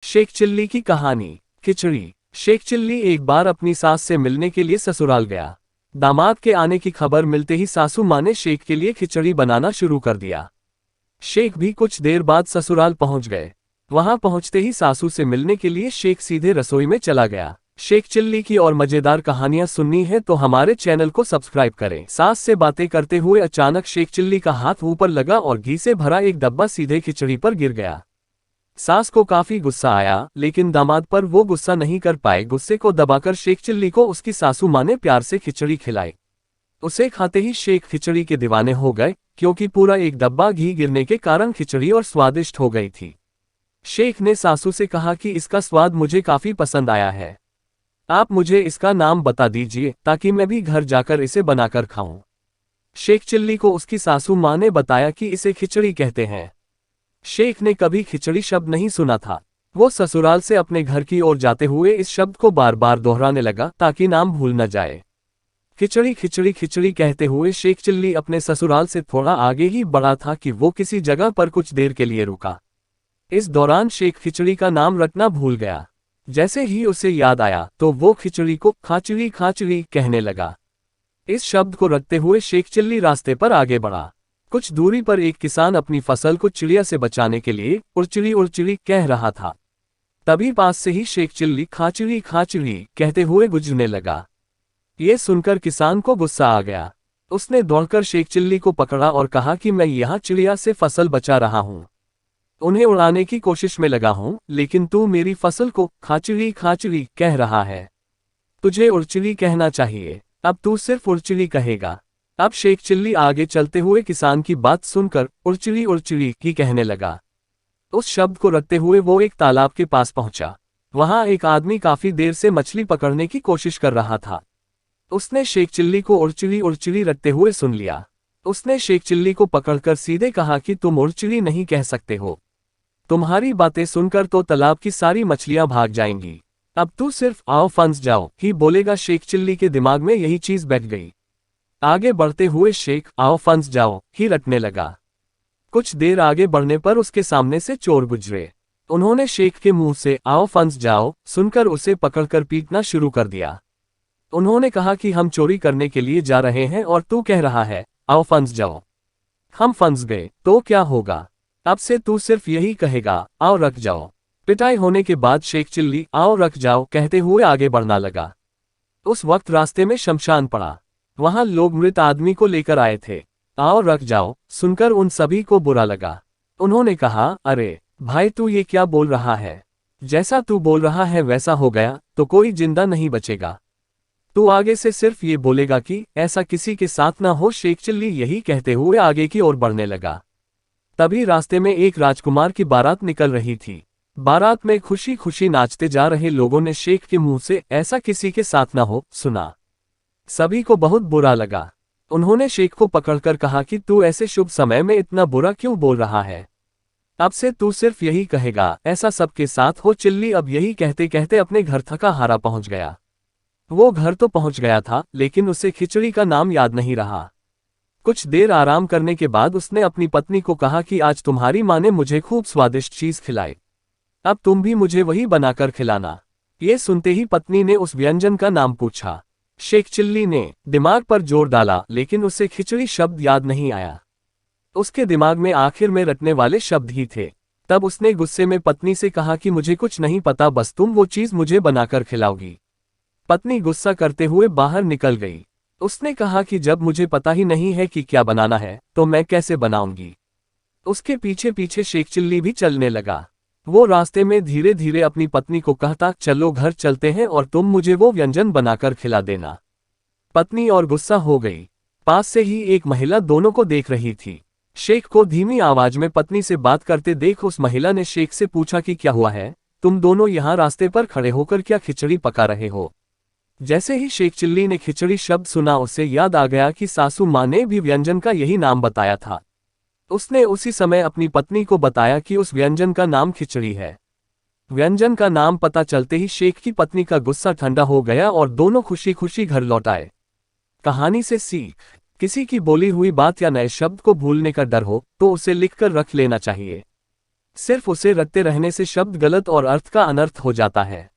Sheikh chilli की कहानी। खिचड़ी। Sheikh chilli एक बार अपनी सास से मिलने के लिए ससुराल गया। दामाद के आने की खबर मिलते ही सासू माँ ने शेख के लिए खिचड़ी बनाना शुरू कर दिया। शेख भी कुछ देर बाद ससुराल पहुंच गए। वहां पहुंचते ही सासू से मिलने के लिए शेख सीधे रसोई में चला गया। शेख चिल्ली की और मजेदार कहानियां सुननी है तो हमारे चैनल को सब्सक्राइब करें। सास से बातें करते हुए अचानक शेख चिल्ली का हाथ ऊपर लगा और घी से भरा एक डब्बा सीधे खिचड़ी पर गिर गया। सास को काफी गुस्सा आया, लेकिन दामाद पर वो गुस्सा नहीं कर पाए। गुस्से को दबाकर शेख चिल्ली को उसकी सासू माँ ने प्यार से खिचड़ी खिलाई। उसे खाते ही शेख खिचड़ी के दीवाने हो गए, क्योंकि पूरा एक डब्बा घी गिरने के कारण खिचड़ी और स्वादिष्ट हो गई थी। शेख ने सासू से कहा कि इसका स्वाद मुझे काफी पसंद आया है, आप मुझे इसका नाम बता दीजिए ताकि मैं भी घर जाकर इसे बनाकर खाऊं। शेख चिल्ली को उसकी सासू माँ ने बताया कि इसे खिचड़ी कहते हैं। शेख ने कभी खिचड़ी शब्द नहीं सुना था। वो ससुराल से अपने घर की ओर जाते हुए इस शब्द को बार बार दोहराने लगा ताकि नाम भूल न जाए। खिचड़ी खिचड़ी खिचड़ी कहते हुए शेख चिल्ली अपने ससुराल से थोड़ा आगे ही बढ़ा था कि वो किसी जगह पर कुछ देर के लिए रुका। इस दौरान शेख खिचड़ी का नाम रटना भूल गया। जैसे ही उसे याद आया तो वो खिचड़ी को खाचड़ी खाचड़ी कहने लगा। इस शब्द को रटते हुए शेख चिल्ली रास्ते पर आगे बढ़ा। कुछ दूरी पर एक किसान अपनी फसल को चिड़िया से बचाने के लिए उड़चिड़ी उड़चिड़ी कह रहा था। तभी पास से ही शेख चिल्ली खाचड़ी खाचड़ी कहते हुए गुजरने लगा। ये सुनकर किसान को गुस्सा आ गया। उसने दौड़कर शेख चिल्ली को पकड़ा और कहा कि मैं यहाँ चिड़िया से फसल बचा रहा हूँ, उन्हें उड़ाने की कोशिश में लगा हूँ, लेकिन तू मेरी फसल को खाचड़ी खाचड़ी कह रहा है। तुझे उड़चिड़ी कहना चाहिए, अब तू सिर्फ उड़चिड़ी कहेगा। अब शेख चिल्ली आगे चलते हुए किसान की बात सुनकर उड़चिड़ी उड़चिड़ी की कहने लगा। उस शब्द को रटते हुए वो एक तालाब के पास पहुंचा। वहां एक आदमी काफी देर से मछली पकड़ने की कोशिश कर रहा था। उसने शेख चिल्ली को उड़चिड़ी उड़चिड़ी रटते हुए सुन लिया। उसने शेख चिल्ली को पकड़कर सीधे कहा कि तुम उड़चिड़ी नहीं कह सकते हो, तुम्हारी बातें सुनकर तो तालाब की सारी मछलियां भाग जाएंगी। अब तू सिर्फ आओ फंस जाओ ही बोलेगा। शेख चिल्ली के दिमाग में यही चीज बैठ गई। आगे बढ़ते हुए शेख आओ फंस जाओ ही रटने लगा। कुछ देर आगे बढ़ने पर उसके सामने से चोर गुजरे। उन्होंने शेख के मुंह से आओ फंस जाओ सुनकर उसे पकड़कर पीटना शुरू कर दिया। उन्होंने कहा कि हम चोरी करने के लिए जा रहे हैं और तू कह रहा है आओ फंस जाओ। हम फंस गए तो क्या होगा, अब से तू सिर्फ यही कहेगा आओ रख जाओ। पिटाई होने के बाद शेख चिल्ली आओ रख जाओ कहते हुए आगे बढ़ना लगा। उस वक्त रास्ते में शमशान पड़ा। वहां लोग मृत आदमी को लेकर आए थे। आओ रख जाओ सुनकर उन सभी को बुरा लगा। उन्होंने कहा, अरे भाई तू ये क्या बोल रहा है, जैसा तू बोल रहा है वैसा हो गया तो कोई जिंदा नहीं बचेगा। तू आगे से सिर्फ ये बोलेगा कि ऐसा किसी के साथ ना हो। शेख चिल्ली यही कहते हुए आगे की ओर बढ़ने लगा। तभी रास्ते में एक राजकुमार की बारात निकल रही थी। बारात में खुशी खुशी नाचते जा रहे लोगों ने शेख के मुंह से ऐसा किसी के साथ ना हो सुना। सभी को बहुत बुरा लगा। उन्होंने शेख को पकड़कर कहा कि तू ऐसे शुभ समय में इतना बुरा क्यों बोल रहा है, अब से तू सिर्फ यही कहेगा ऐसा सबके साथ हो। चिल्ली अब यही कहते कहते अपने घर थका हारा पहुंच गया। वो घर तो पहुंच गया था, लेकिन उसे खिचड़ी का नाम याद नहीं रहा। कुछ देर आराम करने के बाद उसने अपनी पत्नी को कहा कि आज तुम्हारी माँ ने मुझे खूब स्वादिष्ट चीज खिलाई, अब तुम भी मुझे वही बनाकर खिलाना। ये सुनते ही पत्नी ने उस व्यंजन का नाम पूछा। शेख चिल्ली ने दिमाग पर जोर डाला, लेकिन उसे खिचड़ी शब्द याद नहीं आया। उसके दिमाग में आखिर में रटने वाले शब्द ही थे। तब उसने गुस्से में पत्नी से कहा कि मुझे कुछ नहीं पता, बस तुम वो चीज मुझे बनाकर खिलाओगी। पत्नी गुस्सा करते हुए बाहर निकल गई। उसने कहा कि जब मुझे पता ही नहीं है कि क्या बनाना है तो मैं कैसे बनाऊंगी। उसके पीछे पीछे शेख चिल्ली भी चलने लगा। वो रास्ते में धीरे धीरे अपनी पत्नी को कहता, चलो घर चलते हैं और तुम मुझे वो व्यंजन बनाकर खिला देना। पत्नी और गुस्सा हो गई। पास से ही एक महिला दोनों को देख रही थी। शेख को धीमी आवाज में पत्नी से बात करते देख उस महिला ने शेख से पूछा कि क्या हुआ है, तुम दोनों यहाँ रास्ते पर खड़े होकर क्या खिचड़ी पका रहे हो। जैसे ही शेख चिल्ली ने खिचड़ी शब्द सुना उसे याद आ गया कि सासू माँ ने भी व्यंजन का यही नाम बताया था। उसने उसी समय अपनी पत्नी को बताया कि उस व्यंजन का नाम खिचड़ी है। व्यंजन का नाम पता चलते ही शेख की पत्नी का गुस्सा ठंडा हो गया और दोनों खुशी खुशी घर लौट आए। कहानी से सीख, किसी की बोली हुई बात या नए शब्द को भूलने का डर हो तो उसे लिखकर रख लेना चाहिए। सिर्फ उसे रटते रहने से शब्द गलत और अर्थ का अनर्थ हो जाता है।